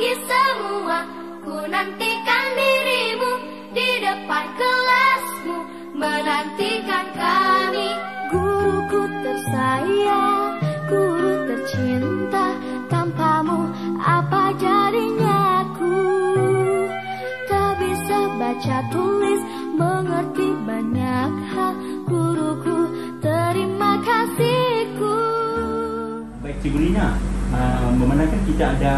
pagi semua, ku nantikan dirimu di depan kelasmu, menantikan kami. Guruku tersayang, guru tercinta, tanpamu apa jadinya aku? Tak bisa baca tulis, mengerti banyak hal, guruku terima kasihku. Baik Cikgu Lina, memandangkan kita ada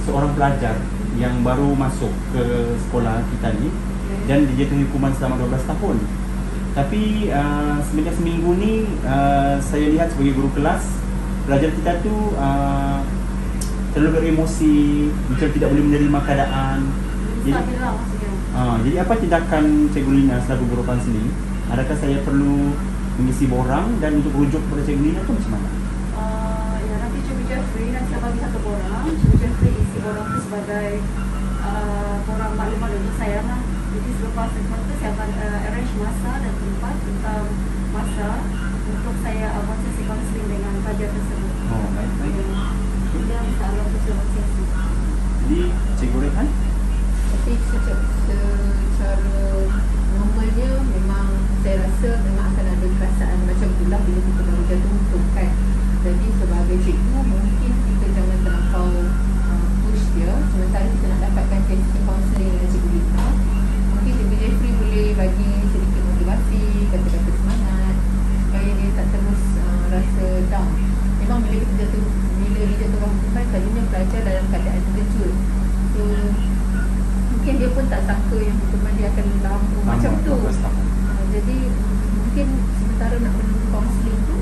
seorang pelajar yang baru masuk ke sekolah kita ni dan dijatuhi hukuman selama 12 tahun. Tapi semenjak seminggu ni saya lihat sebagai guru kelas, pelajar kita tu terlalu beremosi, macam tidak boleh menerima keadaan. Jadi apa tindakan Cikgu Lina selaku guru kaunseling? Adakah saya perlu mengisi borang dan untuk rujuk kepada Cikgu Lina tu macam mana? Ya, nanti Cikgu Jeffrey nanti saya bagi satu borang. Cikgu Jeffrey isi borang itu sebagai borang maklumat untuk saya lah. Jadi selepas itu saya akan arrange masa dan tempat tentang masa untuk saya buat sesi kaunseling dengan pelajar tersebut. Oh, baik. Dan insyaAllah sosialisasi. Jadi Cikgu Rehan? Tapi secara normalnya memang saya rasa memang akan ada perasaan macam itulah bila kita baru jatuh hukum kan. Jadi sebagai cikgu mungkin kita jangan terlampau push dia, sementara kita nak dapatkan sesi kaunseling dengan Cikgu Lina. Mungkin Cikgu Jeffrey boleh bagi sedikit motivasi, kata-kata semangat supaya dia tak terus rasa down. Memang bila dia jatuh hukuman, selalunya pelajar dalam keadaan terkejut. So mungkin dia pun tak sangka yang hukuman dia akan lama macam tu. Jadi mungkin sementara nak menunggu kaunseling tu,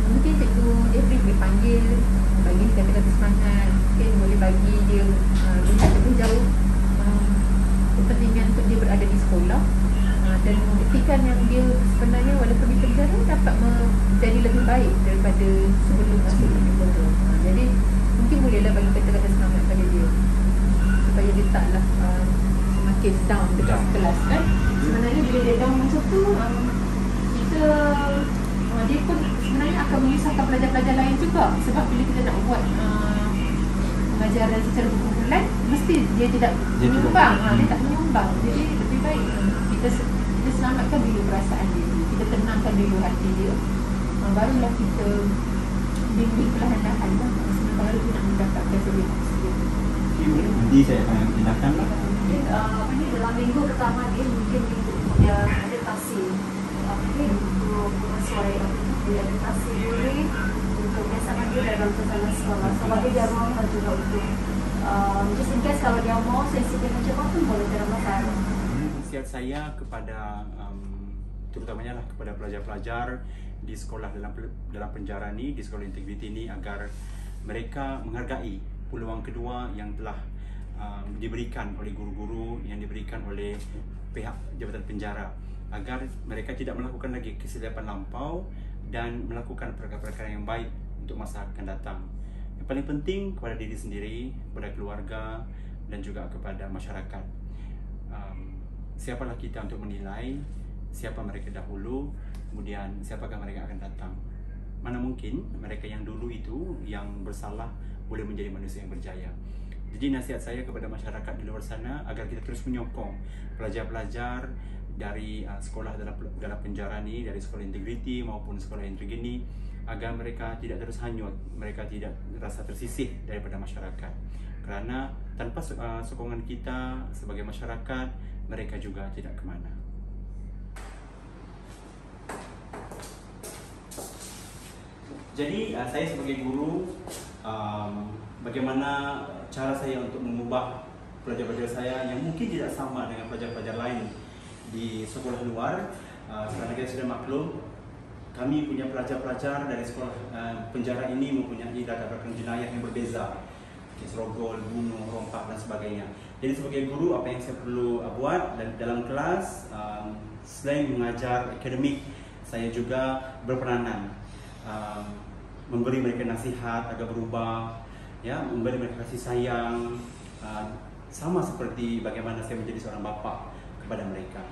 mungkin Cikgu Jeffrey boleh panggil, bagi kata-kata semangat, mungkin boleh bagi dia lihat lebih jauh kepentingan untuk dia berada di sekolah, dan membuktikan yang dia sebenarnya walaupun di penjara dapat menjadi lebih baik daripada sebelum masuk ke penjara. Jadi mungkin bolehlah bagi kata-kata semangat pada dia supaya dia taklah semakin down dekat kelas kan. Sebenarnya bila dia down macam tu, dia pun sebenarnya akan menyusahkan pelajar-pelajar lain juga, sebab bila kita nak buat pengajaran secara berkumpulan, mesti dia tidak menyumbang, dia tak menyumbang. Jadi lebih baik kita selamatkan dulu perasaan dia, kita tenangkan dulu hati dia, barulah kita bimbing perlahan-lahan lah, sementara dia nak mendapatkan solusi. Nanti saya akan tindakan lah. Dalam minggu pertama dia mungkin dia adaptasi, mungkin untuk sesuai dia adaptasi diri untuk biasakan dia dalam suasana sekolah. Sebab dia mau juga untuk just in case kalau dia mau sensitif macam apa pun boleh, tidak masalah. Nasihat saya kepada terutamanya lah kepada pelajar-pelajar di sekolah dalam penjara ni, di sekolah integriti ni, agar mereka menghargai peluang kedua yang telah diberikan oleh guru-guru, yang diberikan oleh pihak Jabatan Penjara, agar mereka tidak melakukan lagi kesilapan lampau dan melakukan perkara-perkara yang baik untuk masa akan datang. Yang paling penting kepada diri sendiri, kepada keluarga dan juga kepada masyarakat. Siapalah kita untuk menilai siapa mereka dahulu, kemudian siapakah mereka akan datang. Mana mungkin mereka yang dulu itu yang bersalah boleh menjadi manusia yang berjaya. Jadi nasihat saya kepada masyarakat di luar sana agar kita terus menyokong pelajar-pelajar dari sekolah dalam penjara ni, dari sekolah integriti maupun sekolah integriti, agar mereka tidak terus hanyut, mereka tidak rasa tersisih daripada masyarakat. Kerana tanpa sokongan kita sebagai masyarakat, mereka juga tidak ke mana. Jadi saya sebagai guru, bagaimana cara saya untuk mengubah pelajar-pelajar saya yang mungkin tidak sama dengan pelajar-pelajar lain di sekolah luar. Karena kita sudah maklum, kami punya pelajar-pelajar dari sekolah penjara ini mempunyai latar belakang jenayah yang berbeza, rogol, bunuh, rompak dan sebagainya. Jadi sebagai guru, apa yang saya perlu buat dalam kelas, selain mengajar akademik, saya juga berperanan memberi mereka nasihat agar berubah, ya, memberi mereka kasih sayang, sama seperti bagaimana saya menjadi seorang bapa kepada mereka.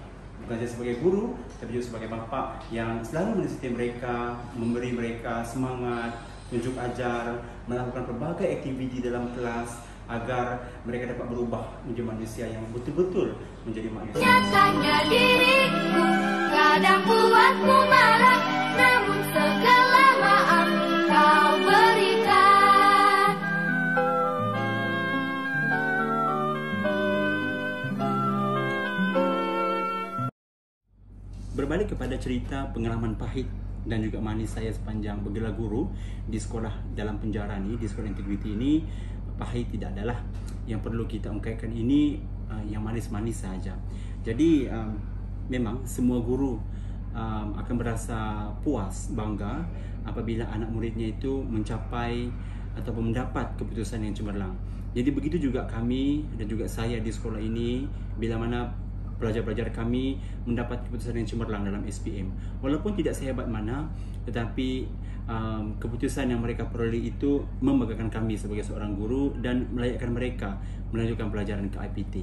Bukan saya sebagai guru, tapi juga sebagai bapa yang selalu menasihati mereka, memberi mereka semangat, tunjuk ajar, melakukan berbagai aktiviti dalam kelas agar mereka dapat berubah menjadi manusia yang betul-betul menjadi manusia. Nyatanya diriku kadang buatmu marah, namun segala maaf kau berikan. Berbalik kepada cerita pengalaman pahit dan juga manis saya sepanjang bergelar guru di sekolah dalam penjara ni, di sekolah integriti ini, pahit tidak adalah. Yang perlu kita ungkapkan ini yang manis-manis saja. Jadi memang semua guru akan berasa puas, bangga apabila anak muridnya itu mencapai ataupun mendapat keputusan yang cemerlang. Jadi begitu juga kami dan juga saya di sekolah ini, bila mana pelajar-pelajar kami mendapat keputusan yang cemerlang dalam SPM. Walaupun tidak sehebat mana, tetapi keputusan yang mereka peroleh itu membanggakan kami sebagai seorang guru dan melayakkan mereka melanjutkan pelajaran ke IPT.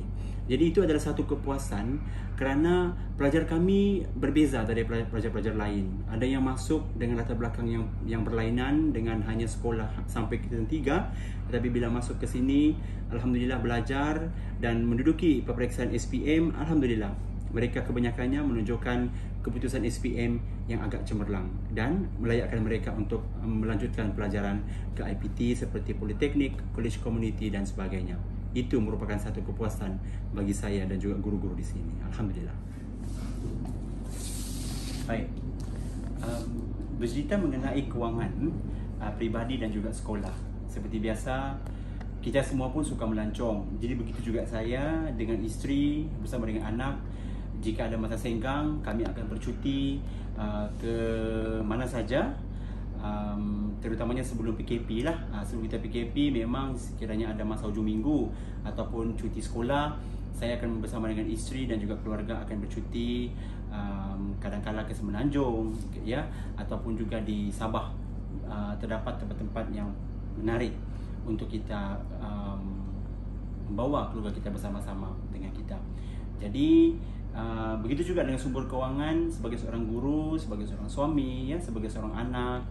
Jadi itu adalah satu kepuasan kerana pelajar kami berbeza dari pelajar-pelajar lain. Ada yang masuk dengan latar belakang yang berlainan dengan hanya sekolah sampai tingkatan 3, tetapi bila masuk ke sini, alhamdulillah belajar dan menduduki peperiksaan SPM, alhamdulillah mereka kebanyakannya menunjukkan keputusan SPM yang agak cemerlang dan melayakkan mereka untuk melanjutkan pelajaran ke IPT seperti Politeknik, College Community dan sebagainya. Itu merupakan satu kepuasan bagi saya dan juga guru-guru di sini. Alhamdulillah. Baik. Bercerita mengenai kewangan peribadi dan juga sekolah. Seperti biasa, kita semua pun suka melancong. Jadi begitu juga saya dengan isteri bersama dengan anak. Jika ada masa senggang, kami akan bercuti ke mana saja, terutamanya sebelum PKP lah. Sebelum kita PKP, memang sekiranya ada masa hujung minggu ataupun cuti sekolah, saya akan bersama dengan isteri dan juga keluarga akan bercuti, kadang-kadang ke Semenanjung, ya, ataupun juga di Sabah. Terdapat tempat-tempat yang menarik untuk kita membawa keluarga kita bersama-sama dengan kita. Jadi begitu juga dengan sumber kewangan. Sebagai seorang guru, sebagai seorang suami, ya, sebagai seorang anak,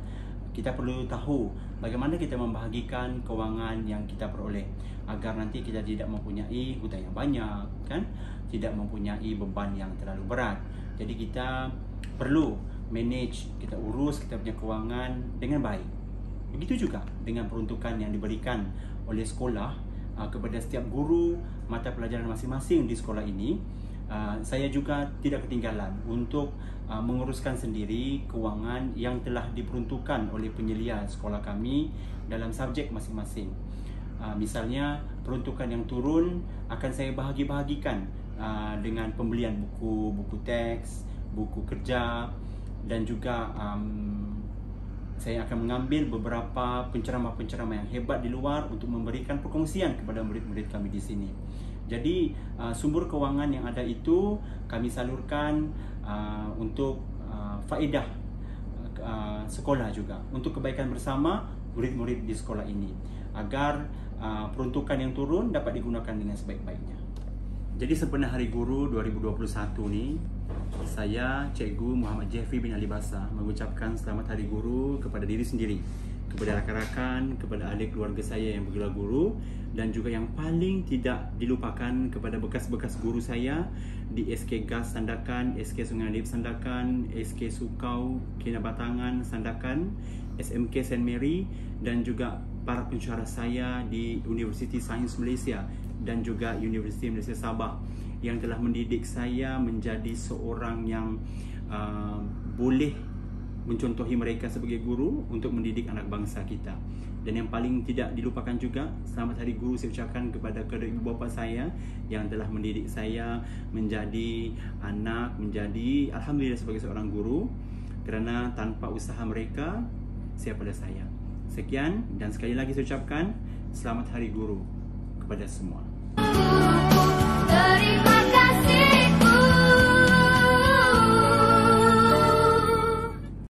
kita perlu tahu bagaimana kita membahagikan kewangan yang kita peroleh agar nanti kita tidak mempunyai hutang yang banyak, kan? Tidak mempunyai beban yang terlalu berat. Jadi kita perlu manage, kita urus kita punya kewangan dengan baik. Begitu juga dengan peruntukan yang diberikan oleh sekolah kepada setiap guru mata pelajaran masing-masing di sekolah ini. Saya juga tidak ketinggalan untuk menguruskan sendiri kewangan yang telah diperuntukkan oleh penyelia sekolah kami dalam subjek masing-masing. Misalnya peruntukan yang turun akan saya bahagi-bahagikan dengan pembelian buku teks, buku kerja, dan juga saya akan mengambil beberapa penceramah-penceramah yang hebat di luar untuk memberikan perkongsian kepada murid-murid kami di sini. Jadi sumber kewangan yang ada itu kami salurkan untuk faedah sekolah juga, untuk kebaikan bersama murid-murid di sekolah ini, agar peruntukan yang turun dapat digunakan dengan sebaik-baiknya. Jadi sempena Hari Guru 2021 ni, saya Cikgu Muhammad Jeffrey bin Ali Basah mengucapkan selamat Hari Guru kepada diri sendiri, kepada rakan-rakan, kepada ahli keluarga saya yang bergelar guru, dan juga yang paling tidak dilupakan kepada bekas-bekas guru saya di SK Gas Sandakan, SK Sungai Adib Sandakan, SK Sukau Kinabatangan Sandakan, SMK St. Mary, dan juga para pensyarah saya di Universiti Sains Malaysia dan juga Universiti Malaysia Sabah yang telah mendidik saya menjadi seorang yang boleh mencontohi mereka sebagai guru untuk mendidik anak bangsa kita. Dan yang paling tidak dilupakan juga, selamat Hari Guru saya ucapkan kepada kedua ibu bapa saya yang telah mendidik saya menjadi anak, menjadi alhamdulillah sebagai seorang guru, kerana tanpa usaha mereka, siapa pada saya. Sekian, dan sekali lagi saya ucapkan selamat Hari Guru kepada semua.